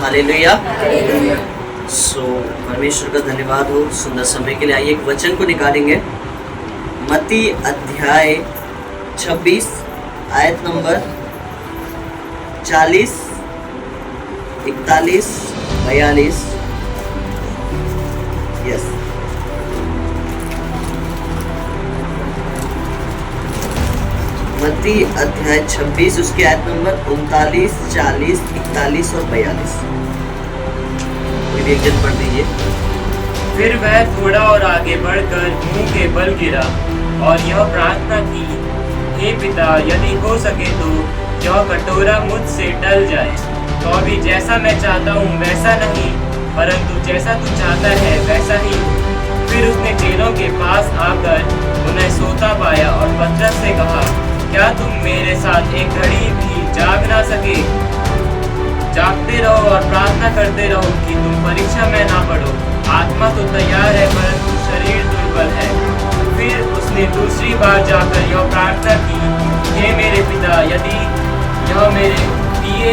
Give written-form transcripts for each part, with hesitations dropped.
Hallelujah. सो परमेश्वर का धन्यवाद हो सुंदर समय के लिए। आइए एक वचन को निकालेंगे। मत्ती अध्याय 26 आयत नंबर 40, 41, 42। यस, मत्ती अध्याय 26 उसकी आयत नंबर 39, 40, 41 और 42। कोई एक जन पढ़ दीजिए। फिर वह थोड़ा और आगे बढ़कर मुंह के बल गिरा और यह प्रार्थना की, हे पिता, यदि हो सके तो यह कटोरा मुझसे टल जाए, तो अभी जैसा मैं चाहता हूँ वैसा नहीं, परंतु जैसा तू चाहता है वैसा ही हो। फिर उसने चेलों के पास आकर उन्हें सोता पाया और पतरस से कहा, क्या तुम मेरे साथ एक घड़ी भी जाग ना सके? जागते रहो और प्रार्थना करते रहो कि तुम परीक्षा में ना पड़ो। आत्मा तो तैयार है परंतु शरीर दुर्बल है। फिर उसने दूसरी बार जाकर यह प्रार्थना की, हे मेरे पिता, यदि यह मेरे दिए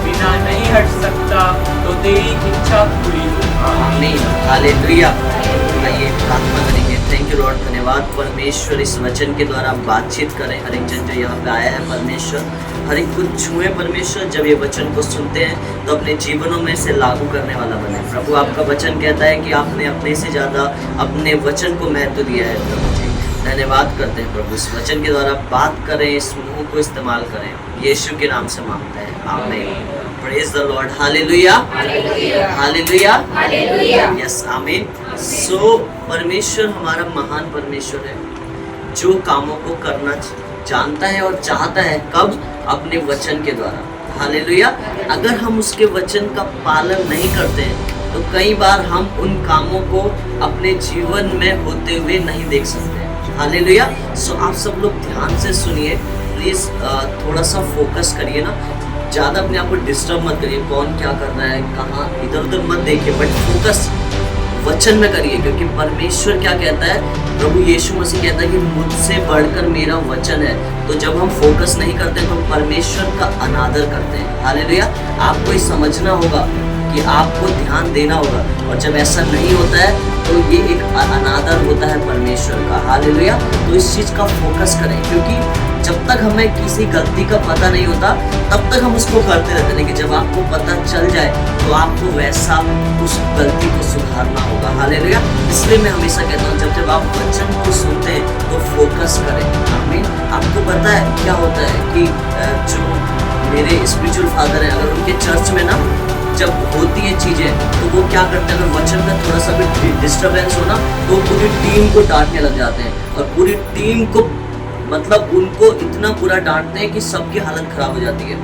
बिना नहीं हट सकता तो तेरी इच्छा पूरी हो। आमीन, हालेलुया। आइए प्रार्थना करेंगे। थैंक यू लॉर्ड, धन्यवाद परमेश्वर, इस वचन के द्वारा बातचीत करें। हर एक जन जो यहाँ पे आया है परमेश्वर, हर एक कुछ छुए परमेश्वर। जब ये वचन को सुनते हैं तो अपने जीवनों में से लागू करने वाला बने। प्रभु, आपका वचन कहता है कि आपने अपने से ज़्यादा अपने वचन को महत्व दिया है। प्रभु जी धन्यवाद करते हैं प्रभु, इस वचन के द्वारा बात करें, इस मुंह को इस्तेमाल करें। यीशु के नाम से मांगते हैं, आमीन। Praise the Lord, hallelujah, hallelujah, yes, आमीन। सो परमेश्वर हमारा महान परमेश्वर है जो कामों को करना जानता है और चाहता है। कब? अपने वचन के द्वारा, हालेलुया। अगर हम उसके वचन का पालन नहीं करते हैं तो कई बार हम उन कामों को अपने जीवन में होते हुए नहीं देख सकते, हालेलुया। सो आप सब लोग ध्यान से सुनिए प्लीज़, थोड़ा सा फोकस करिए ना, ज़्यादा अपने आप को डिस्टर्ब मत करिए। कौन क्या कर रहा है, कहाँ, इधर उधर मत देखिए, बट फोकस वचन में करिए। क्योंकि परमेश्वर क्या कहता है, प्रभु यीशु मसीह कहता है कि मुझसे बढ़कर मेरा वचन है। तो जब हम फोकस नहीं करते तो हम परमेश्वर का अनादर करते हैं, हालेलुया। आपको ये समझना होगा कि आपको ध्यान देना होगा, और जब ऐसा नहीं होता है तो ये एक अनादर होता है परमेश्वर का, हालेलुया। तो इस चीज़ का फोकस करें, क्योंकि जब तक हमें किसी गलती का पता नहीं होता तब तक हम उसको करते रहते हैं। लेकिन जब आपको पता चल जाए तो आपको वैसा उस गलती को सुधारना होगा, हालेलुया। इसलिए मैं हमेशा कहता हूँ जब आप वचन को सुनते हैं तो फोकस करें, आमीन। आपको पता है क्या होता है कि जो मेरे स्पिरिचुअल फादर हैं, अगर उनके चर्च में ना जब होती है चीज़ें तो वो क्या करते हैं, अगर वचन में थोड़ा सा भी डिस्टर्बेंस हो ना तो पूरी टीम को डांटने लग जाते हैं, और पूरी टीम को मतलब उनको इतना पूरा डांटते हैं कि सबकी हालत खराब हो जाती है।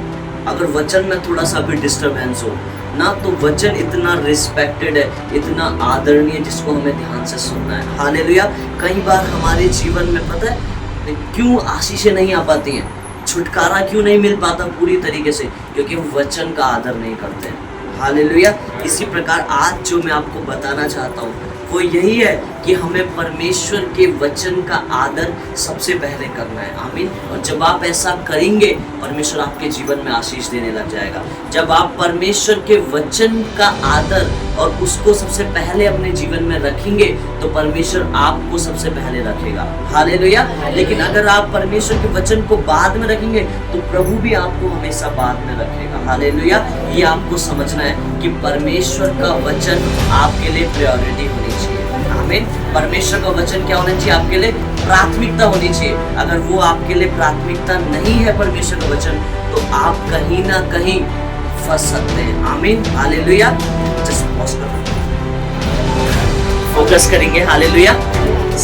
अगर वचन में थोड़ा सा भी डिस्टर्बेंस हो ना तो वचन इतना रिस्पेक्टेड है, इतना आदरणीय, जिसको हमें ध्यान से सुनना है, हालेलुया। कई बार हमारे जीवन में पता है क्यों आशीषें नहीं आ पाती हैं, छुटकारा क्यों नहीं मिल पाता पूरी तरीके से, क्योंकि हम वचन का आदर नहीं करते हैं, हालेलुया। इसी प्रकार आज जो मैं आपको बताना चाहता हूँ वो यही है कि हमें परमेश्वर के वचन का आदर सबसे पहले करना है, आमीन। और जब आप ऐसा करेंगे परमेश्वर आपके जीवन में आशीष देने लग जाएगा। जब आप परमेश्वर के वचन का आदर और उसको सबसे पहले अपने जीवन में रखेंगे तो परमेश्वर आपको सबसे पहले रखेगा, हालेलुया। लेकिन अगर आप परमेश्वर के वचन को बाद में रखेंगे तो प्रभु भी आपको हमेशा बाद में रखेगा, हालेलुया। ये आपको समझना है कि परमेश्वर का वचन आपके लिए प्रायोरिटी होनी चाहिए, आमीन। परमेश्वर का वचन क्या होना चाहिए? आपके लिए प्राथमिकता होनी चाहिए। अगर वो आपके लिए प्राथमिकता नहीं है परमेश्वर का वचन तो आप कहीं ना कहीं फंस सकते हैं, आमीन, हालेलुया। जस्ट पॉज करो, फोकस करेंगे, हालेलुया।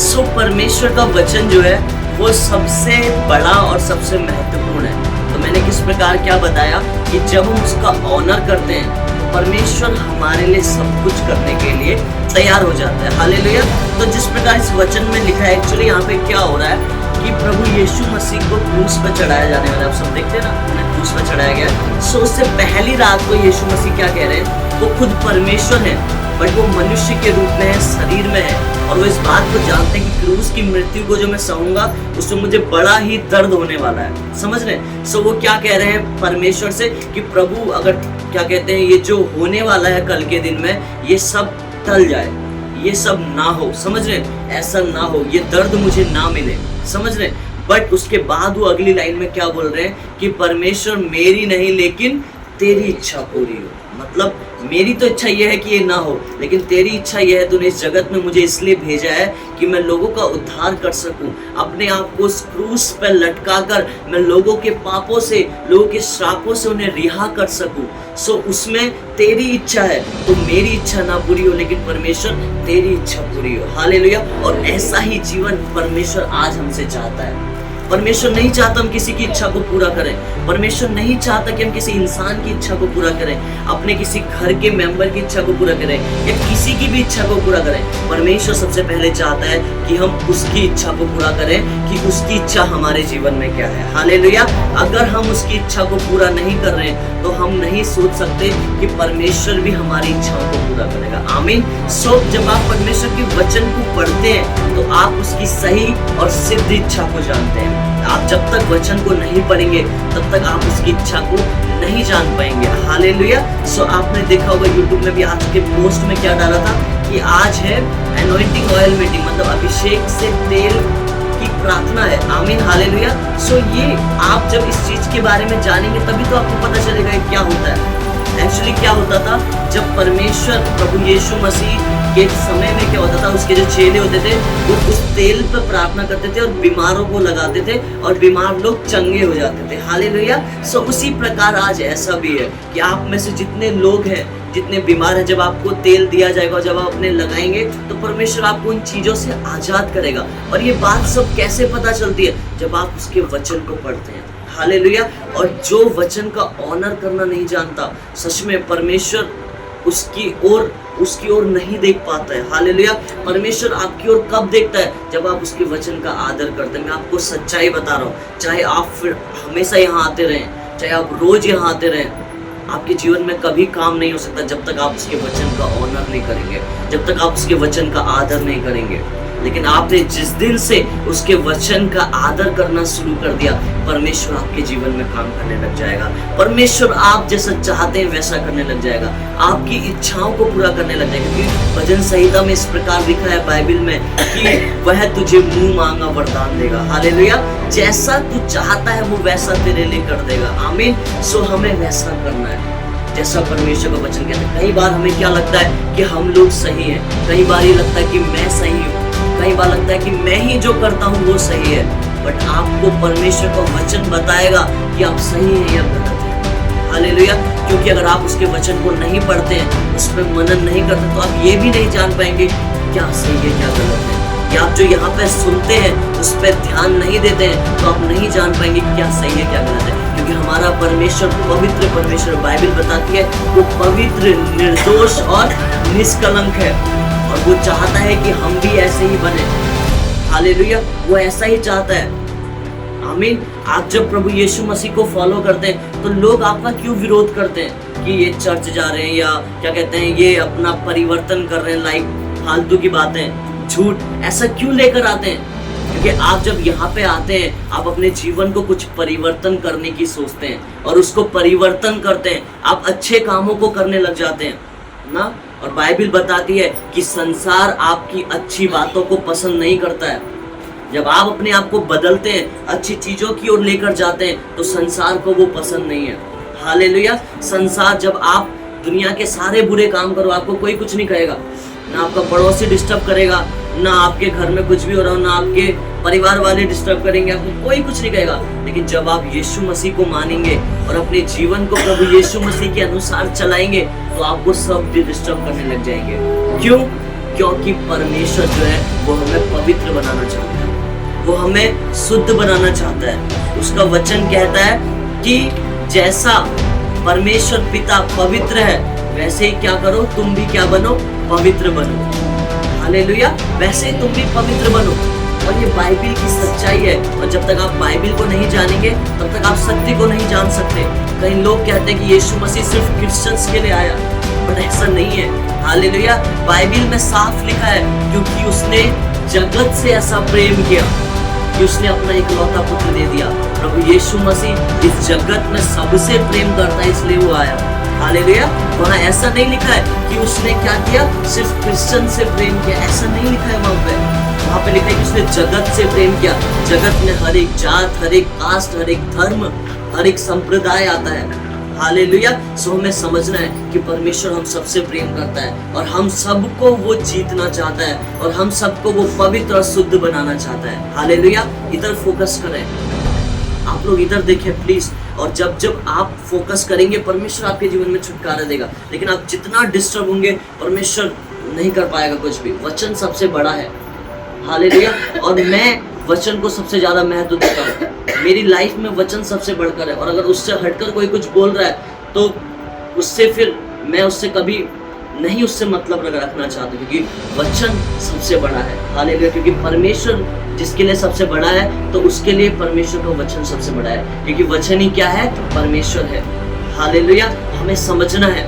सो परमेश्वर का वचन जो है वो सबसे बड़ा और सबसे महत्वपूर्ण है। तो मैंने किस प्रकार क्या बताया कि जब हम उसका ऑनर करते हैं परमेश्वर हमारे लिए सब कुछ करने के लिए तैयार हो जाता है, हालेलुया। तो जिस प्रकार इस वचन में लिखा है, एक्चुअली यहाँ पे क्या हो रहा है कि प्रभु यीशु मसीह को क्रूस पर चढ़ाया जाने वाला है। आप सब देखते हैं ना, उन्हें क्रूस पर चढ़ाया गया। सो उससे पहली रात को यीशु मसीह क्या कह रहे हैं, वो खुद परमेश्वर है बट वो मनुष्य के रूप में है, शरीर में है, और वो इस बात को जानते हैं कि क्रूस की मृत्यु को जो मैं सहूंगा उससे मुझे बड़ा ही दर्द होने वाला है। समझ रहे? सो वो क्या कह रहे हैं परमेश्वर से कि प्रभु अगर क्या कहते हैं ये जो होने वाला है कल के दिन में ये सब टल जाए, ये सब ना हो। समझ रहे? ऐसा ना हो, ये दर्द मुझे ना मिले। समझ रहे? बट उसके बाद वो अगली लाइन में क्या बोल रहे हैं कि परमेश्वर मेरी नहीं लेकिन तेरी इच्छा पूरी हो। मतलब मेरी तो इच्छा यह है कि ये ना हो, लेकिन तेरी इच्छा यह है, तूने इस जगत में मुझे इसलिए भेजा है कि मैं लोगों का उद्धार कर सकूं, अपने आप को उस क्रूस पर लटका कर मैं लोगों के पापों से, लोगों के श्रापों से उन्हें रिहा कर सकूं। सो उसमें तेरी इच्छा है, तो मेरी इच्छा ना पूरी हो लेकिन परमेश्वर तेरी इच्छा पूरी हो। हालेलुया। और ऐसा ही जीवन परमेश्वर आज हमसे चाहता है। परमेश्वर नहीं चाहता हम किसी की इच्छा को पूरा करें। परमेश्वर नहीं चाहता कि हम किसी इंसान की इच्छा को पूरा करें, अपने किसी घर के मेंबर की इच्छा को पूरा करें या किसी की भी इच्छा को पूरा करें। परमेश्वर सबसे पहले चाहता है कि हम उसकी इच्छा को पूरा करें कि उसकी इच्छा हमारे जीवन में क्या है। हालेलुया। अगर हम उसकी इच्छा को पूरा नहीं कर रहे हैं तो हम नहीं सोच सकते कि परमेश्वर भी हमारी इच्छाओं को पूरा करेगा। आमीन। सो जब आप परमेश्वर के वचन को पढ़ते हैं तो आप उसकी सही और सिद्ध इच्छा को जानते हैं। आप जब तक वचन को नहीं पढ़ेंगे तब तक आप उसकी इच्छा को नहीं जान पाएंगे। हालेलुया। सो आपने देखा होगा यूट्यूब में भी आज के पोस्ट में क्या डाला था कि आज है एनॉइंटिंग ऑयल मीटिंग, मतलब अभिषेक से तेल की प्रार्थना है। आमीन। हालेलुया। सो ये आप जब इस चीज के बारे में जानेंगे तभी तो आपको पता चलेगा कि क्या होता है। एक्चुअली क्या होता था जब परमेश्वर प्रभु यीशु मसीह के समय में क्या होता था, उसके जो चेले होते थे वो उस तेल पर प्रार्थना करते थे और बीमारों को लगाते थे और बीमार लोग चंगे हो जाते थे। हालेलुया। सो उसी प्रकार आज ऐसा भी है कि आप में से जितने लोग हैं, जितने बीमार हैं, जब आपको तेल दिया जाएगा, जब आप अपने लगाएंगे तो परमेश्वर आपको उन चीजों से आजाद करेगा। और ये बात सब कैसे पता चलती है? जब आप उसके वचन को पढ़ते हैं। हालेलुया। और जो वचन का ऑनर करना नहीं जानता, सच में परमेश्वर उसकी ओर नहीं देख पाता है। हालेलुया। परमेश्वर आपकी ओर कब देखता है? जब आप उसके वचन का आदर करते हैं। मैं आपको सच्चाई बता रहा हूँ, चाहे आप फिर हमेशा यहाँ आते रहें, चाहे आप रोज यहाँ आते रहें, आपके जीवन में कभी काम नहीं हो सकता जब तक आप उसके वचन का ऑनर नहीं करेंगे, जब तक आप उसके वचन का आदर नहीं करेंगे। लेकिन आपने जिस दिन से उसके वचन का आदर करना शुरू कर दिया, परमेश्वर आपके जीवन में काम करने लग जाएगा। परमेश्वर आप जैसा चाहते हैं वैसा करने लग जाएगा, आपकी इच्छाओं को पूरा करने लग जाएगा। क्योंकि भजन संहिता में इस प्रकार लिखा है बाइबल में कि वह तुझे मुंह मांगा वरदान देगा। हालेलुया। जैसा तू चाहता है वो वैसा तेरे लिए कर देगा। आमीन। सो हमें वैसा करना है जैसा परमेश्वर का वचन कहता है। कई बार हमें क्या लगता है कि हम लोग सही हैं, कई बार ये लगता है कि मैं सही हूँ, कई बार लगता है कि मैं ही जो करता हूँ वो सही है। बट आपको परमेश्वर का वचन बताएगा कि आप सही हैं या गलत हैं। हालेलुया। क्योंकि अगर आप उसके वचन को नहीं पढ़ते हैं, उस पर मनन नहीं करते, तो आप ये भी नहीं जान पाएंगे क्या सही है क्या गलत है। कि आप जो यहाँ पे सुनते हैं उस पर ध्यान नहीं देते हैं तो आप नहीं जान पाएंगे क्या सही है क्या गलत है। क्योंकि हमारा परमेश्वर पवित्र परमेश्वर, बाइबल बताती है वो पवित्र, निर्दोष और निष्कलंक है, और वो चाहता है कि हम भी ऐसे ही बने। हालेलुया। वो ऐसा ही चाहता है। आमीन। आप जब प्रभु यीशु मसीह को फॉलो करते हैं तो लोग आपका क्यों विरोध करते हैं कि ये चर्च जा रहे हैं या क्या कहते हैं ये अपना परिवर्तन कर रहे हैं, लाइक फालतू की बातें, झूठ, ऐसा क्यों लेकर आते हैं? क्योंकि आप जब यहाँ पे आते हैं आप अपने जीवन को कुछ परिवर्तन करने की सोचते हैं और उसको परिवर्तन करते हैं, आप अच्छे कामों को करने लग जाते हैं ना। और बाइबल बताती है कि संसार आपकी अच्छी बातों को पसंद नहीं करता है। जब आप अपने आप को बदलते हैं, अच्छी चीजों की ओर लेकर जाते हैं, तो संसार को वो पसंद नहीं है। हालेलुया। संसार, जब आप दुनिया के सारे बुरे काम करो आपको कोई कुछ नहीं कहेगा, ना आपका पड़ोसी डिस्टर्ब करेगा, ना आपके घर में कुछ भी हो रहा हो, ना आपके परिवार वाले डिस्टर्ब करेंगे, आपको कोई कुछ नहीं कहेगा। लेकिन जब आप यीशु मसीह को मानेंगे और अपने जीवन को प्रभु यीशु मसीह के अनुसार चलाएंगे तो आपको सब डिस्टर्ब करने लग जाएंगे। क्यों? क्योंकि परमेश्वर जो है वो हमें पवित्र बनाना चाहता है, वो हमें शुद्ध बनाना चाहता है। उसका वचन कहता है कि जैसा परमेश्वर पिता पवित्र है वैसे ही क्या करो, तुम भी क्या बनो, पवित्र बनो। हालेलुया। वैसे ही तुम भी पवित्र बनो। और ये बाइबल की सच्चाई है। और जब तक आप बाइबल को नहीं जानेंगे तब तक आप सत्य को नहीं जान सकते। कई लोग कहते हैं कि यीशु मसीह सिर्फ क्रिश्चियंस के लिए आया, बट ऐसा नहीं है। हालेलुया। बाइबल में साफ लिखा है, क्योंकि उसने जगत से ऐसा प्रेम किया कि उसने अपना इकलौता पुत्र दे दिया। प्रभु यीशु मसीह इस जगत में सबसे प्रेम करता है, इसलिए वो आया। हालेलुया। वहाँ ऐसा नहीं लिखा है कि उसने क्या किया, सिर्फ क्रिश्चियन से प्रेम किया, ऐसा नहीं लिखा है वहाँ पे लिखा है कि उसने जगत से प्रेम किया। जगत में हर एक जात, हर एक कास्ट, हर एक धर्म, हर एक संप्रदाय आता है। हालेलुया। सो हमें समझना है कि परमेश्वर हम सबसे प्रेम करता है और हम सबको वो जीतना चाहता है और हम सबको वो पवित्र और शुद्ध बनाना चाहता है। हालेलुया। इधर फोकस करें, आप लोग इधर देखें प्लीज। और जब जब आप फोकस करेंगे, परमेश्वर आपके जीवन में छुटकारा देगा। लेकिन आप जितना डिस्टर्ब होंगे, परमेश्वर नहीं कर पाएगा कुछ भी। वचन सबसे बड़ा है। हालेलुया। और मैं वचन को सबसे ज्यादा महत्व देता हूँ। मेरी लाइफ में वचन सबसे बढ़कर है, और अगर उससे हटकर कोई कुछ बोल रहा है तो उससे फिर मैं उससे कभी नहीं उससे मतलब रखना चाहता, क्योंकि वचन सबसे बड़ा है। हालेलुया। क्योंकि परमेश्वर जिसके लिए सबसे बड़ा है, तो उसके लिए परमेश्वर का वचन सबसे बड़ा है, क्योंकि वचन ही क्या है, परमेश्वर है। हालेलुया। हमें समझना है,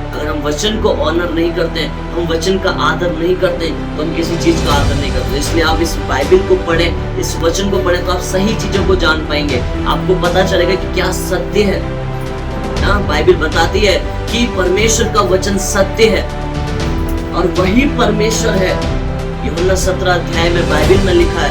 अगर हम वचन को ऑनर नहीं करते हैं, हम वचन का आदर नहीं करते, तो हम किसी चीज का आदर नहीं करते। इसलिए आप इस बाइबल को पढ़ें, इस वचन को पढ़ें, तो आप सही चीजों को जान पाएंगे। आपको पता चलेगा कि क्या सत्य है। ना बाइबल बताती है कि परमेश्वर का वचन सत्य है और वही परमेश्वर है। यूहन्ना 17 अध्याय में बाइबल में लिखा है,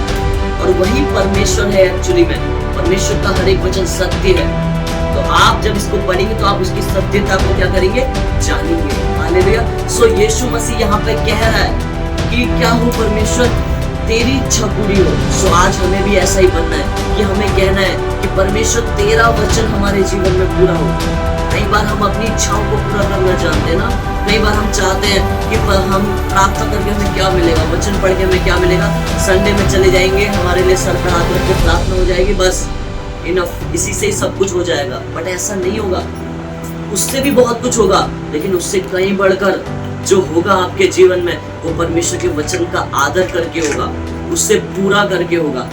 और वही परमेश्वर है। एक्चुअली में परमेश्वर का हर एक वचन सत्य है। तो आप जब इसको पढ़ेंगे तो आप उसकी सत्यता को क्या करेंगे, जानेंगे। हालेलुया। सो यीशु मसीह यहाँ पे कह रहा है कि क्या हो परमेश्वर, तेरी इच्छा पूरी हो। सो आज हमें भी ऐसा ही बनना है कि हमें कहना है कि परमेश्वर तेरा वचन हमारे जीवन में पूरा हो। कई बार हम अपनी इच्छाओं को पूरा करना चाहते हैं ना, कई बार हम चाहते हैं कि हम प्रार्थना करके हमें क्या मिलेगा, वचन पढ़ के हमें क्या मिलेगा, संडे में चले जाएंगे, हमारे लिए सर पे हाथ रख के प्रार्थना हो जाएगी, बस इनफ, इसी से ही सब कुछ हो जाएगा। बट ऐसा नहीं होगा, उससे भी बहुत कुछ होगा, लेकिन उससे कहीं बढ़कर जो होगा आपके जीवन में, वो परमेश्वर के वचन का आदर करके होगा, उससे पूरा करके होगा।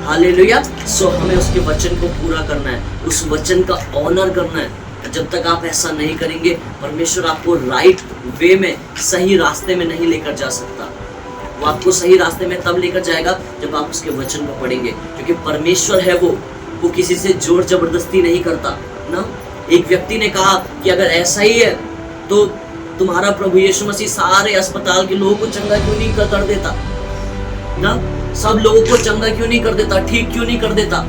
हालेलुया। सो हमें उसके वचन को पूरा करना है, उस वचन का ऑनर करना है। जब तक आप ऐसा नहीं करेंगे, परमेश्वर आपको राइट वे में, सही रास्ते में नहीं लेकर जा सकता। वो आपको सही रास्ते में तब लेकर जाएगा जब आप उसके वचन को पढ़ेंगे, क्योंकि परमेश्वर है वो किसी से जोर जबरदस्ती नहीं करता ना। एक व्यक्ति ने कहा कि अगर ऐसा ही है तो तुम्हारा प्रभु यीशु मसीह सारे अस्पताल के लोगों को चंगा क्यों नहीं कर देता ना, सब लोगों को चंगा क्यों नहीं कर देता, ठीक क्यों नहीं कर देता।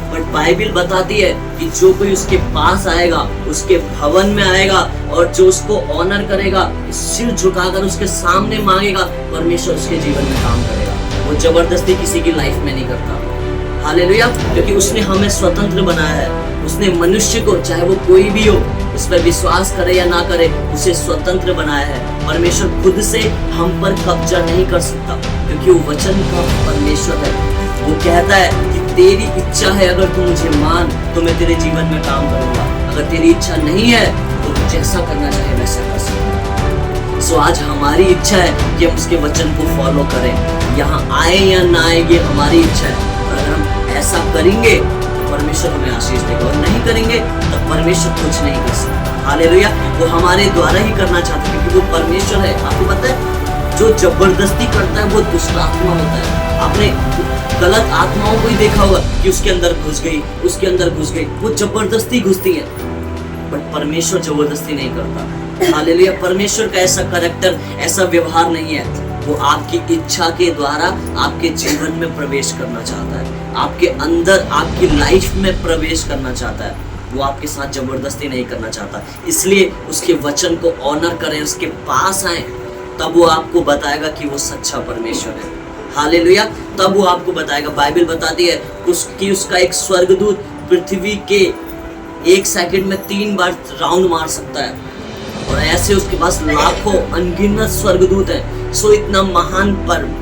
बट बाइबल बताती है कि जो कोई उसके पास आएगा, उसके भवन में आएगा और जो उसको ऑनर करेगा, सिर झुकाकर उसके सामने मांगेगा, परमेश्वर उसके जीवन में काम करेगा। वो जबरदस्ती किसी की लाइफ में नहीं करता। हालेलुया। क्योंकि उसने हमें स्वतंत्र बनाया है। उसने मनुष्य को, चाहे वो कोई भी हो, उस पर विश्वास करे या ना करे, उसे स्वतंत्र बनाया है। परमेश्वर खुद से हम पर कब्जा नहीं कर सकता, क्योंकि वो वचन का परमेश्वर है। वो कहता है कि तेरी इच्छा है, अगर तू मुझे मान तो मैं तेरे जीवन में काम करूंगा। अगर तेरी इच्छा नहीं है तो जैसा करना चाहे वैसा कर सकता। सो आज हमारी इच्छा है कि हम उसके वचन को फॉलो करें, यहाँ आए या ना आए, ये हमारी इच्छा है। और अगर हम ऐसा करेंगे तो परमेश्वर हमें आशीष देगा, और नहीं करेंगे तो परमेश्वर कुछ नहीं कर सकता। हालेलुया। वो हमारे द्वारा ही करना चाहता है, क्योंकि वो परमेश्वर है। आपको पता है, जो जबरदस्ती करता है वो दुष्ट आत्मा होता है। आपने गलत आत्माओं को ही देखा होगा कि उसके अंदर घुस गई, उसके अंदर घुस गई, वो जबरदस्ती घुसती है। बट परमेश्वर जबरदस्ती नहीं करता। हालेलुया। परमेश्वर का ऐसा कैरेक्टर, ऐसा व्यवहार नहीं है। वो आपकी इच्छा के द्वारा आपके जीवन में प्रवेश करना चाहता है, आपके अंदर, आपकी लाइफ में प्रवेश करना चाहता है। वो आपके साथ जबरदस्ती नहीं करना चाहता। इसलिए उसके वचन को ऑनर करें, उसके पास आए, तब वो आपको बताएगा कि वो सच्चा परमेश्वर है। हालेलुया। तब वो आपको बताएगा। बाइबल बताती है उसका एक स्वर्गदूत पृथ्वी के 1 सेकंड में 3 बार राउंड मार सकता है, और ऐसे उसके पास लाखों अनगिनत स्वर्गदूत हैं। सो इतना महान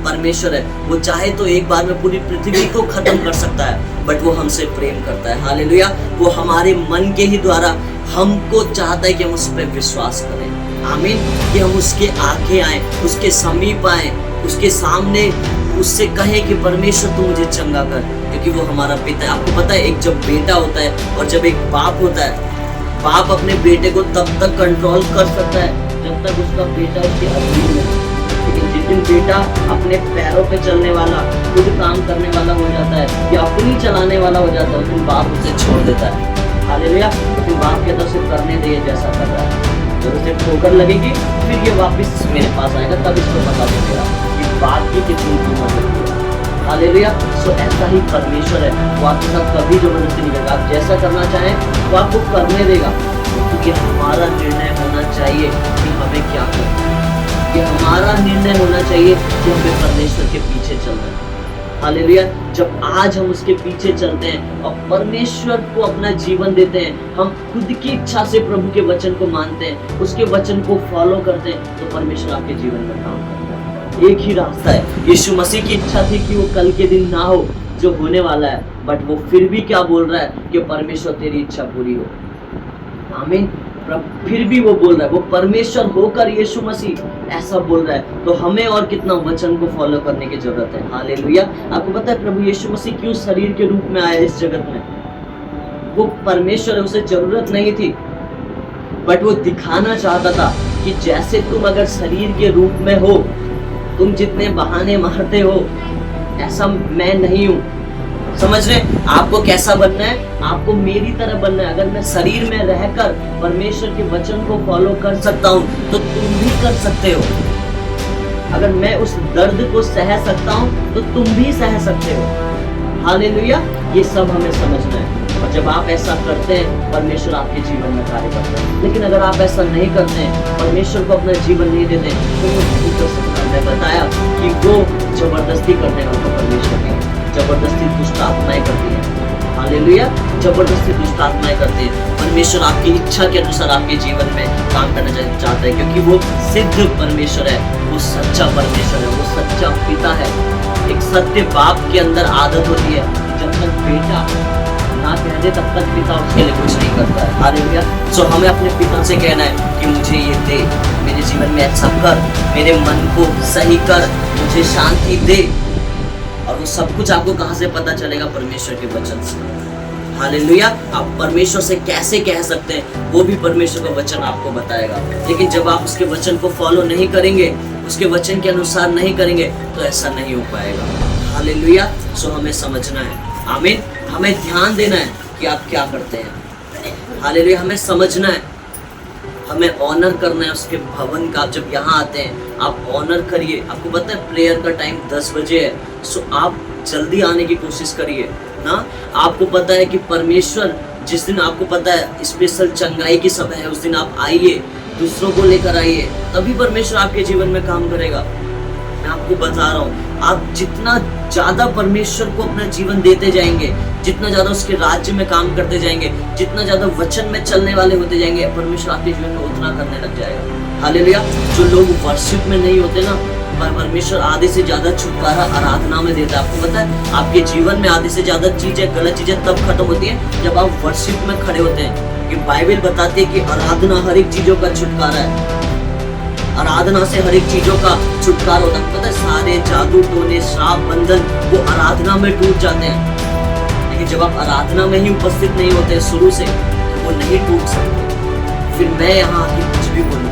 परमेश्वर है। वो चाहे तो एक बार में पूरी पृथ्वी को खत्म कर सकता है, बट वो हमसे प्रेम करता है। हालेलुया। वो हमारे मन के ही द्वारा हमको चाहता है कि हम उस पर विश्वास करें। आमीन। कि हम उसके आगे आए, उसके समीप आए, उसके सामने उससे कहें कि परमेश्वर तू मुझे चंगा कर, क्योंकि वो हमारा पिता है। आपको पता है, एक जब बेटा होता है और जब एक बाप होता है, बाप अपने बेटे को तब तक कंट्रोल कर सकता है जब तक उसका बेटा उसके अधीन है। लेकिन जिस दिन बेटा अपने पैरों पे चलने वाला, खुद काम करने वाला हो जाता है या अपनी चलाने वाला हो जाता है, उस दिन बाप उसे छोड़ देता है। हालेलुया। उस दिन बाप कहता है उसे करने दे जैसा कर रहा है। जब उसे ठोकर लगेगी फिर ये वापस मेरे पास आएगा, तब इसको पता चलेगा कि बाप की कितनी कीमत है। हालेलुया। सो ऐसा ही परमेश्वर है, वो आपके साथ कभी जबरदस्ती नहीं करेगा। आप जैसा करना चाहें वो आपको करने देगा, क्योंकि हमारा निर्णय होना चाहिए कि हमें क्या करना है। ये हमारा निर्णय होना चाहिए कि हमें परमेश्वर के पीछे चलना है। हालेलुया। जब आज हम उसके पीछे चलते हैं और परमेश्वर को अपना जीवन देते हैं, हम खुद की इच्छा से प्रभु के वचन को मानते हैं, उसके वचन को फॉलो करते हैं, तो परमेश्वर आपके जीवन में काम करता है। एक ही रास्ता है। यीशु मसीह की इच्छा थी कि वो कल के दिन ना हो जो होने वाला है, बट वो फिर भी क्या बोल रहा है कि परमेश्वर तेरी इच्छा पूरी हो। आमीन। फिर भी वो बोल रहा है, वो परमेश्वर होकर यीशु मसीह ऐसा बोल रहा है, तो हमें और कितना वचन को फॉलो करने की जरूरत है। हालेलुया। आपको पता है प्रभु यीशु मसीह क्यों शरीर के रूप में आया इस जगत में? वो परमेश्वर है, उसे जरूरत नहीं थी, बट वो दिखाना चाहता था कि जैसे तुम अगर शरीर के रूप में हो, तुम जितने बहाने मारते हो, ऐसा मैं नहीं हूं। समझ रहे? आपको कैसा बनना है? आपको मेरी तरह बनना है। अगर मैं शरीर में रहकर परमेश्वर के वचन को फॉलो कर सकता हूँ, तो तुम भी कर सकते हो। अगर मैं उस दर्द को सह सकता हूँ, तो तुम भी सह सकते हो। हालेलुया। ये सब हमें समझना है। और जब आप ऐसा करते हैं, परमेश्वर आपके जीवन में कार्य करता है। लेकिन अगर आप ऐसा नहीं करते हैं, परमेश्वर को अपना जीवन नहीं देते, तो वो नहीं कर सकता। मैं बताया कि वो जबरदस्ती करने वाला परमेश्वर नहीं है। जबरदस्ती दुष्ट आत्माएं करती है। हालेलुया। जबरदस्ती दुष्ट आत्माएं करती है। परमेश्वर आपकी इच्छा के अनुसार आपके जीवन में काम करना चाहता है, क्योंकि वो सिद्ध परमेश्वर है, वो सच्चा परमेश्वर है, वो सच्चा पिता है। एक सत्य बाप के अंदर आदत होती है कि जब तक बेटा ना कह दे तब तक पिता उसके लिए कुछ नहीं करता है। हालेलुया। सो हमें अपने पिता से कहना है कि मुझे ये दे, मेरे जीवन में अच्छा कर, मेरे मन को सही कर, मुझे शांति दे। और वो सब कुछ आपको कहां से पता चलेगा? परमेश्वर के वचन से। हालेलुया। आप परमेश्वर से कैसे कह सकते हैं, वो भी परमेश्वर का वचन आपको बताएगा। लेकिन जब आप उसके वचन को फॉलो नहीं करेंगे, उसके वचन के अनुसार नहीं करेंगे, तो ऐसा नहीं हो पाएगा। हालेलुया। सो हमें समझना है। आमीन। हमें ध्यान देना है कि आप क्या करते हैं। हालेलुया। हमें समझना है, हमें ऑनर करना है उसके भवन का। जब यहाँ आते हैं आप ऑनर करिए। आपको पता है प्रेयर का टाइम 10 बजे है, सो आप जल्दी आने की कोशिश करिए ना। आपको पता है कि परमेश्वर जिस दिन आपको पता है स्पेशल चंगाई की समय है, उस दिन आप आइए, दूसरों को लेकर आइए, तभी परमेश्वर आपके जीवन में काम करेगा। मैं आपको बता रहा हूँ, आप जितना ज्यादा परमेश्वर को अपना जीवन देते जाएंगे, जितना ज्यादा उसके राज्य में काम करते जाएंगे, जितना ज्यादा वचन में चलने वाले होते जाएंगे, परमेश्वर आपके जीवन में उतना करने लग जाएगा। हालेलुया। जो लोग वर्शिप में नहीं होते ना, परमेश्वर आधे से ज्यादा छुटकारा आराधना में देता है। आपको पता है आपके जीवन में आधे से ज्यादा चीजें, गलत चीजें तब खत्म होती है जब आप वर्शिप में खड़े होते हैं। कि बाइबल बताती है कि आराधना हर एक चीजों का छुटकारा है। आराधना से हर एक चीजों का छुटकारा होता है। पता है सारे जादू टोने श्राप बंधन वो आराधना में टूट जाते हैं। लेकिन जब आप आराधना में ही उपस्थित नहीं होते शुरू से, तो वो नहीं टूट सकते। फिर मैं यहाँ आके कुछ भी बोलूँ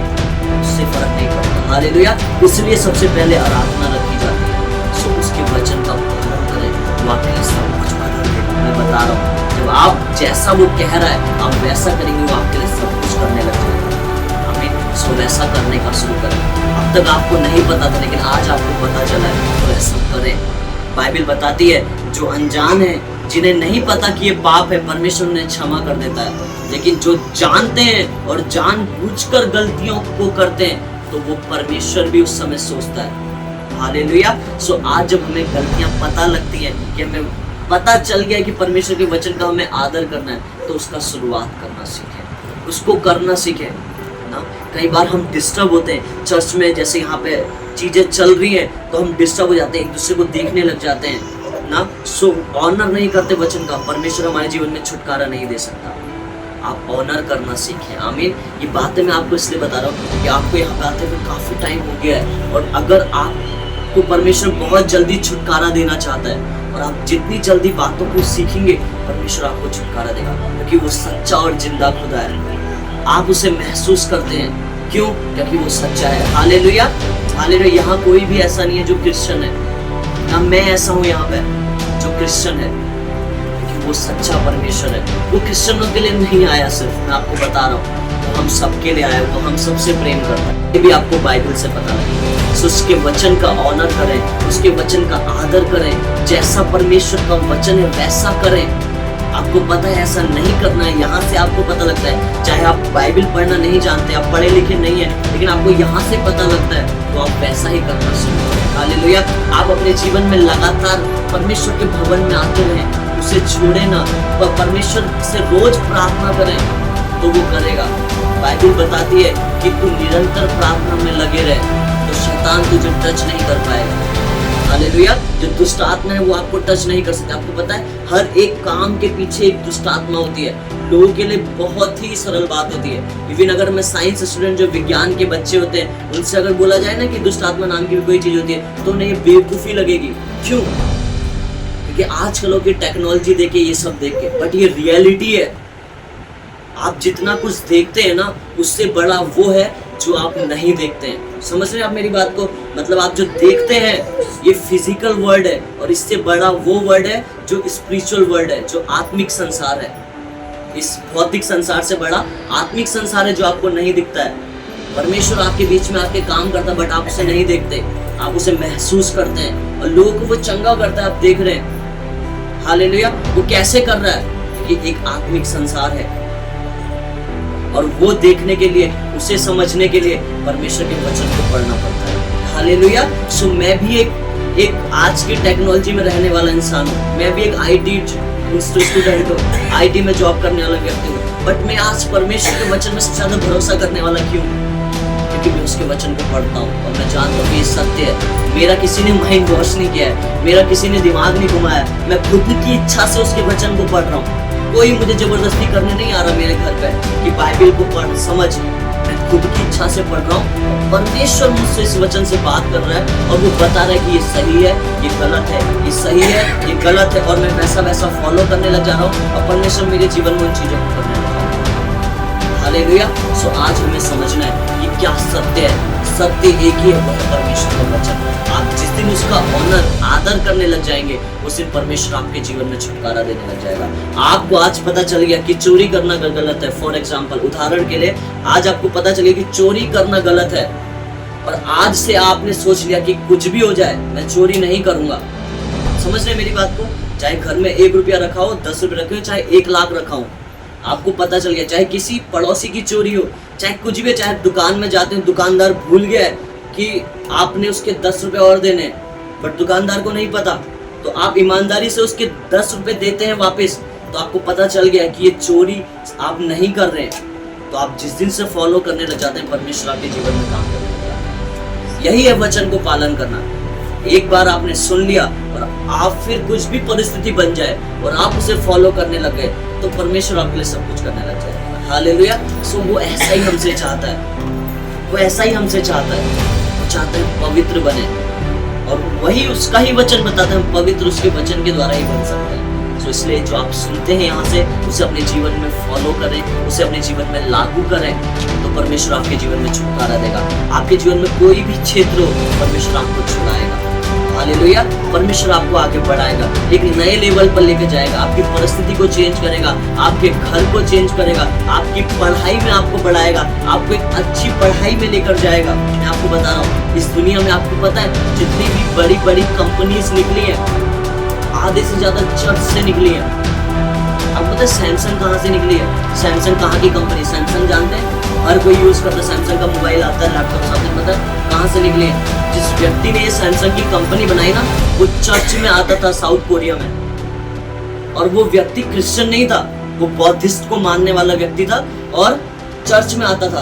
उससे फर्क नहीं पड़ता। हालेलुया। इसलिए सबसे पहले आराधना रखी जाती है। सो उसके वचन का पालन करें, वो आपके लिए सब कुछ बदल देगा। मैं बता रहा हूँ, जब आप जैसा वो कह रहा है आप वैसा करेंगे, वो आपके लिए सब कुछ करने लग जाएगा। आमीन। सो वैसा करने का शुरू करें। अब तक आपको नहीं पता था, लेकिन आज आपको पता चला है, तो ऐसा करें। बाइबल बताती है जो अनजान है, जिन्हें नहीं पता कि ये पाप है, परमेश्वर उन्हें क्षमा कर देता है। लेकिन जो जानते हैं और जानबूझकर गलतियों को करते हैं, तो वो परमेश्वर भी उस समय सोचता है। हालेलुया। सो आज जब हमें गलतियां पता लगती हैं, कि हमें पता चल गया कि परमेश्वर के वचन का हमें आदर करना है, तो उसका शुरुआत करना सीखें, उसको करना सीखें ना। कई बार हम डिस्टर्ब होते हैं चर्च में, जैसे यहाँ पे चीजें चल रही हैं, तो हम डिस्टर्ब हो जाते हैं, एक दूसरे को देखने लग जाते हैं ना। सो ऑनर नहीं करते वचन का, परमेश्वर हमारे जीवन में छुटकारा नहीं दे सकता। आप ऑनर करना सीखें। आमीन। ये बातें मैं आपको इसलिए बता रहा हूँ कि आपको यहाँ पे आते हुए काफी टाइम हो गया है, और अगर आपको परमेश्वर बहुत जल्दी छुटकारा देना चाहता है, और आप जितनी जल्दी बातों को सीखेंगे, परमेश्वर आपको छुटकारा देगा, क्योंकि वो सच्चा और जिंदा खुदा है। आप उसे महसूस करते हैं क्यों? क्योंकि वो सच्चा है। Hallelujah, hallelujah. यहाँ कोई भी ऐसा नहीं है जो क्रिश्चियन है, ना मैं ऐसा हूँ यहाँ पे जो क्रिश्चियन है, क्योंकि वो सच्चा परमेश्वर है। वो क्रिश्चियनों के लिए नहीं आया सिर्फ, मैं आपको बता रहा हूँ, वो हम सबके लिए आया, वो हम सबसे प्रेम करता है। ये भी आपको बाइबल से पता लगे। सो उसके वचन का ऑनर करें, उसके वचन का आदर करें, जैसा परमेश्वर का वचन है वैसा करें। आपको पता है ऐसा नहीं करना है, यहाँ से आपको पता लगता है। चाहे आप बाइबल पढ़ना नहीं जानते, आप पढ़े लिखे नहीं है, लेकिन आपको यहाँ से पता लगता है, तो आप वैसा ही करना शुरू करें। हालेलुया। आप अपने जीवन में लगातार परमेश्वर के भवन में आते रहें, उसे छोड़े ना, पर परमेश्वर से रोज प्रार्थना करें, तो वो करेगा। बाइबल बताती है कि तू निरंतर प्रार्थना में लगे रहे, तो शैतान तुझे टच नहीं कर पाएगा। हालेलुया। जो दुष्ट आत्मा है वो आपको टच नहीं कर सकता। आपको पता है हर एक काम के पीछे एक दुष्ट आत्मा होती है। लोगों के लिए बहुत ही सरल बात होती है। इवन अगर मैं साइंस स्टूडेंट, जो विज्ञान के बच्चे होते हैं, उनसे अगर बोला जाए ना कि दुष्ट आत्मा नाम की कोई चीज होती है, तो उन्हें बेवकूफी लगेगी। क्यों? क्योंकि आजकल की टेक्नोलॉजी देखे, ये सब देख के, बट ये रियलिटी है। आप जितना कुछ देखते हैं ना, उससे बड़ा वो है जो आप नहीं देखते हैं। समझ रहे हैं आप मेरी बात को? मतलब आप जो देखते हैं ये फिजिकल वर्ल्ड है, और इससे बड़ा वो वर्ल्ड है जो स्पिरिचुअल वर्ल्ड है, जो आत्मिक संसार है। इस भौतिक संसार से बड़ा आत्मिक संसार है जो आपको नहीं दिखता है। परमेश्वर आपके बीच में आके काम करता है, बट आप उसे नहीं देखते, आप उसे महसूस करते हैं, और लोगों को वो चंगा करता है, आप देख रहे हैं। हालेलुया। वो कैसे कर रहा है? कि एक आत्मिक संसार है, और वो देखने के लिए, उसे समझने के लिए परमेश्वर के वचन को पढ़ना पड़ता है। हालेलुया। सो मैं भी एक आज की टेक्नोलॉजी में रहने वाला इंसान हूँ। मैं भी एक आईटी स्टूडेंट हूँ, आईटी में जॉब करने वाला व्यक्ति हूँ, बट मैं आज परमेश्वर के वचन में सबसे ज्यादा भरोसा करने वाला क्यों? क्योंकि मैं उसके वचन को पढ़ता हूँ, और मैं जानता हूँ कि ये सत्य है। मेरा किसी ने माइंड वॉश नहीं किया है, मेरा किसी ने दिमाग नहीं घुमाया, मैं खुद की इच्छा से उसके वचन को पढ़ रहा हूँ। कोई मुझे जबरदस्ती करने नहीं आ रहा मेरे घर पे कि बाइबल को पढ़ समझ। मैं खुद की इच्छा से पढ़ रहा हूँ। परमेश्वर मुझसे इस वचन से बात कर रहा है, और वो बता रहा है कि ये सही है, ये गलत है, ये सही है, ये गलत है, और मैं वैसा वैसा फॉलो करने लग जा रहा हूँ, और परमेश्वर मेरे जीवन में उन चीजों को करने लग जा रहा है। हालेलुया। सो आज हमें समझना है कि क्या सत्य है। सत्य एक ही है, वो है परमेश्वर का वचन। आप जिस दिन उसका ऑनर, आदर करने लग जाएंगे, उस दिन परमेश्वर आपके जीवन में छुटकारा देने लग जाएगा। आपको आज पता चल गया कि चोरी करना गलत है। फॉर एग्जाम्पल, उदाहरण के लिए, आज आपको पता चल गया कि चोरी करना गलत है, और आज से आपने सोच लिया कि कुछ भी हो जाए मैं चोरी नहीं करूंगा। समझ रहे मेरी बात को? चाहे घर में 1 रुपया रखा हो, 10 रुपये रखे हो, चाहे 1 लाख रखा हो, आपको पता चल गया, चाहे किसी पड़ोसी की चोरी हो, चाहे कुछ भी, चाहे दुकान में जाते हो, दुकानदार भूल गया कि आपने उसके 10 रुपए और देने, बट दुकानदार को नहीं पता, तो आप ईमानदारी से उसके 10 रुपए देते हैं वापस, तो आपको पता चल गया कि ये चोरी आप नहीं कर रहे हैं। तो आप जिस दिन से फॉलो करने लग जाते हैं, परमेश्वर आपके जीवन में काम करने लग जाता है। यही है वचन को पालन करना। एक बार आपने सुन लिया, और आप फिर कुछ भी परिस्थिति बन जाए और आप उसे फॉलो करने लगे, तो परमेश्वर आपके लिए सब कुछ करने लग जाएगा। हालेलुया। सो वो ऐसा ही हमसे चाहता है, वो ऐसा ही हमसे चाहता है। वो चाहता है पवित्र बने, और वही उसका ही वचन बताता है, हम पवित्र उसके वचन के द्वारा ही बन सकते हैं। तो इसलिए जो आप सुनते हैं यहाँ से, उसे अपने जीवन में फॉलो करें, उसे अपने जीवन में लागू करें, तो परमेश्वर आपके जीवन में छुटकारा देगा। आपके जीवन में कोई भी क्षेत्र हो, परमेश्वर आपको छुड़ाएगा। हालेलुया। परमेश्वर आपको आगे बढ़ाएगा, एक नए लेवल पर लेके जाएगा, आपकी परिस्थिति को चेंज करेगा, आपके घर को चेंज करेगा, आपकी पढ़ाई में आपको बढ़ाएगा, आपको एक अच्छी पढ़ाई में लेकर जाएगा। मैं आपको बता रहा हूँ, इस दुनिया में आपको पता है जितनी भी बड़ी बड़ी कंपनीज निकली है, आधे से ज्यादा चर्च से निकली है। आपको पता है सैमसंग कहाँ से निकली है? सैमसंग कहाँ की कंपनी? सैमसंग जानते हैं, हर कोई यूज करता है, सैमसंग का मोबाइल आता है, लैपटॉप आता है। पता है कहाँ से निकली है? जिस व्यक्ति ने ये सैमसंग की कंपनी बनाई ना, वो चर्च में आता था साउथ कोरिया में, और वो व्यक्ति क्रिश्चियन नहीं था, वो बौद्धिस्ट को मानने वाला व्यक्ति था, और चर्च में आता था।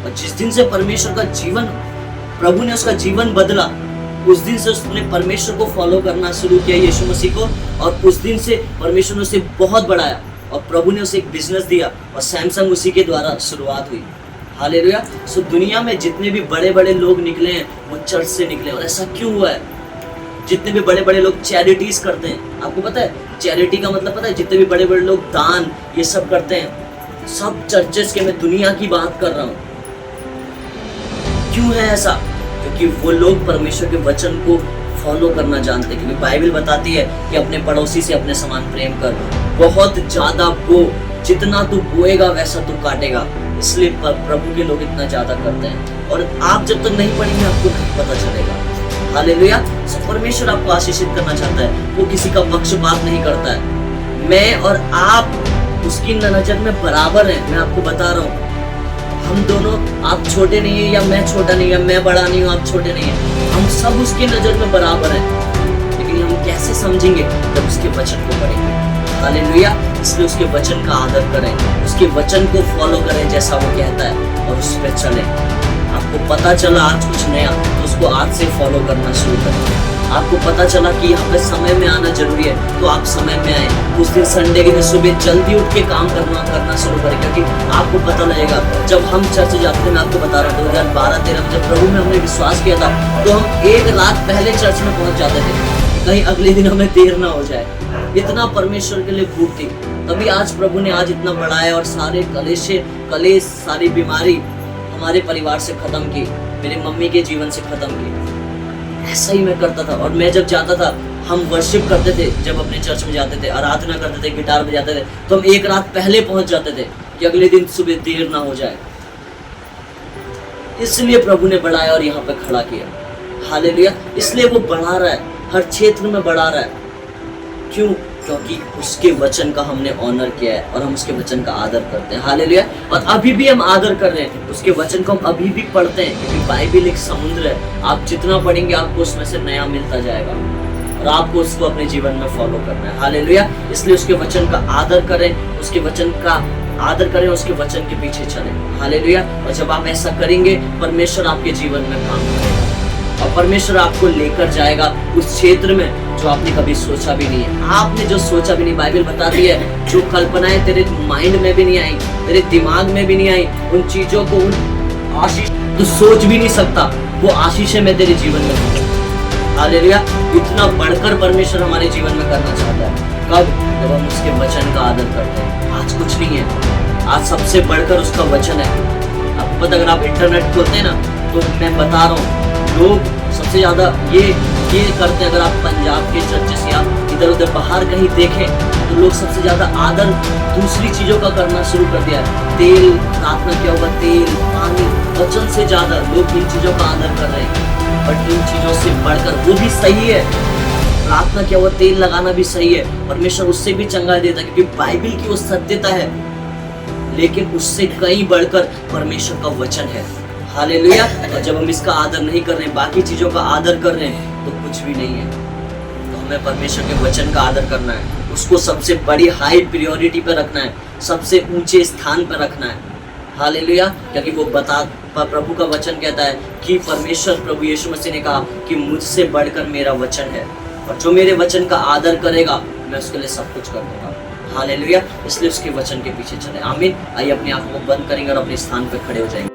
और जिस दिन से परमेश्वर का जीवन, प्रभु ने उसका जीवन बदला, उस दिन से उसने परमेश्वर को फॉलो करना शुरू किया, यीशु मसीह को, और उस दिन से परमेश्वर ने उसे बहुत बढ़ाया, और प्रभु ने उसे एक बिजनेस दिया, और सैमसंग उसी के द्वारा शुरुआत हुई। हालेलुया। सो दुनिया में जितने भी बड़े बड़े लोग निकले हैं, वो चर्च से निकले। और ऐसा क्यों हुआ है? जितने भी बड़े बड़े लोग चैरिटीज करते हैं, आपको पता है चैरिटी का मतलब पता है? जितने भी बड़े बड़े लोग दान ये सब करते हैं, सब चर्चेस के, मैं दुनिया की बात कर रहा हूँ, क्यों है ऐसा? क्योंकि वो लोग परमेश्वर के वचन को फॉलो करना जानते हैं। क्योंकि बाइबल बताती है कि अपने पड़ोसी से अपने समान प्रेम कर, बहुत ज्यादा बो, जितना तू बोएगा वैसा तू काटेगा। इसलिए प्रभु के लोग इतना ज्यादा करते हैं, और आप जब तक नहीं पढ़ेंगे आपको नहीं पता चलेगा। हालेलुया। परमेश्वर आपको आशीषित करना चाहता है, वो किसी का पक्षपात नहीं करता है। मैं और आप उसकी नजर में बराबर हैं। मैं आपको बता रहा हूँ, हम दोनों, आप छोटे नहीं है या मैं छोटा नहीं है, मैं बड़ा नहीं हूँ आप छोटे नहीं है, हम सब उसकी नजर में बराबर हैं। लेकिन हम कैसे समझेंगे? जब उसके वचन को पढ़ेंगे। हालेलुया। इसलिए उसके वचन का आदर करें, उसके वचन को फॉलो करें जैसा वो कहता है, और उस पर चलें। आपको पता चला आज कुछ नया, तो उसको आज से फॉलो करना शुरू करें। आपको पता चला कि यहाँ पे समय में आना जरूरी है, तो आप समय में आए। उस दिन संडे के दिन सुबह जल्दी उठ के काम करना शुरू करें, क्योंकि आपको पता लगेगा जब हम चर्च जाते थे। मैं आपको बता रहा हूँ 2012-13 में जब प्रभु में हमने विश्वास किया था, तो हम एक रात पहले चर्च में पहुंच जाते थे, कहीं अगले दिन हमें देर ना हो जाए। इतना परमेश्वर के लिए भूख थी। तभी आज प्रभु ने आज इतना बढ़ाया, और सारे कलेश सारी बीमारी हमारे परिवार से खत्म की, मेरी मम्मी के जीवन से खत्म की। ऐसा ही मैं करता था। और मैं जब जाता था, हम वर्शिप करते थे, जब अपने चर्च में जाते थे, आराधना करते थे, गिटार बजाते थे, तो हम एक रात पहले पहुंच जाते थे कि अगले दिन सुबह देर ना हो जाए। इसलिए प्रभु ने बढ़ाया और यहाँ पे खड़ा किया। हालेलुया। इसलिए वो बढ़ा रहा है, हर क्षेत्र में बढ़ा रहा है। क्यों? क्योंकि उसके वचन का हमने ऑनर किया है, और हम उसके वचन का आदर करते हैं। हालेलुया। और अभी भी हम आदर कर रहे हैं, उसके वचन को हम अभी भी पढ़ते हैं, क्योंकि बाइबल एक समुद्र है। आप जितना पढ़ेंगे आपको उसमें से नया मिलता जाएगा, और आपको उसको अपने जीवन में फॉलो करना है। हालेलुया। इसलिए उसके वचन का आदर करें, उसके वचन का आदर करें, उसके वचन के पीछे चलें। हालेलुया। और जब आप ऐसा करेंगे, परमेश्वर आपके जीवन में काम करेगा, और परमेश्वर आपको लेकर जाएगा उस क्षेत्र में जो आपने कभी सोचा भी नहीं है। आपने जो सोचा भी नहीं, बाइबल बताती है, जो कल्पनाएं तेरे माइंड में भी नहीं आई, तेरे दिमाग में भी नहीं आई, उन चीजों को, उन आशीष तू सोच भी नहीं सकता, वो आशीषें मैं तेरे जीवन में दूंगा। हालेलुया। इतना बढ़कर परमेश्वर हमारे जीवन में करना चाहता है। कब? जब हम उसके वचन का आदर करते हैं। आज कुछ नहीं है, आज सबसे बढ़कर उसका वचन है। आपको पता, अगर आप इंटरनेट खोलते हैं ना, तो मैं बता रहा हूँ, लोग सबसे ज्यादा ये करते हैं। अगर आप पंजाब के चर्चेस या इधर उधर बाहर कहीं देखें, तो लोग सबसे ज्यादा आदर दूसरी चीजों का करना शुरू कर दिया है। तेल, रात में क्या होगा, तेल, पानी, वचन से ज्यादा लोग इन चीजों का आदर कर रहे हैं। बट इन चीजों से बढ़कर, वो भी सही है, प्रार्थना क्या हुआ, तेल लगाना भी सही है, परमेश्वर उससे भी चंगा देता है, क्योंकि बाइबल की वो सत्यता है। लेकिन उससे कई बढ़कर परमेश्वर का वचन है। हालेलुया। और जब हम इसका आदर नहीं कर रहे हैं, बाकी चीजों का आदर कर रहे हैं, तो कुछ भी नहीं है। तो हमें परमेश्वर के वचन का आदर करना है, उसको सबसे बड़ी हाई प्रायोरिटी पे रखना है, सबसे ऊंचे स्थान पर रखना है। हालेलुया। क्योंकि वो प्रभु का वचन कहता है कि परमेश्वर प्रभु यीशु मसीह ने कहा कि मुझसे बढ़कर मेरा वचन है, और जो मेरे वचन का आदर करेगा, मैं उसके लिए सब कुछ कर दूंगा। हालेलुया। इसलिए उसके वचन के पीछे चले। आमीन। आइए अपने आप को बंद करेंगे और अपने स्थान पर खड़े हो जाएंगे।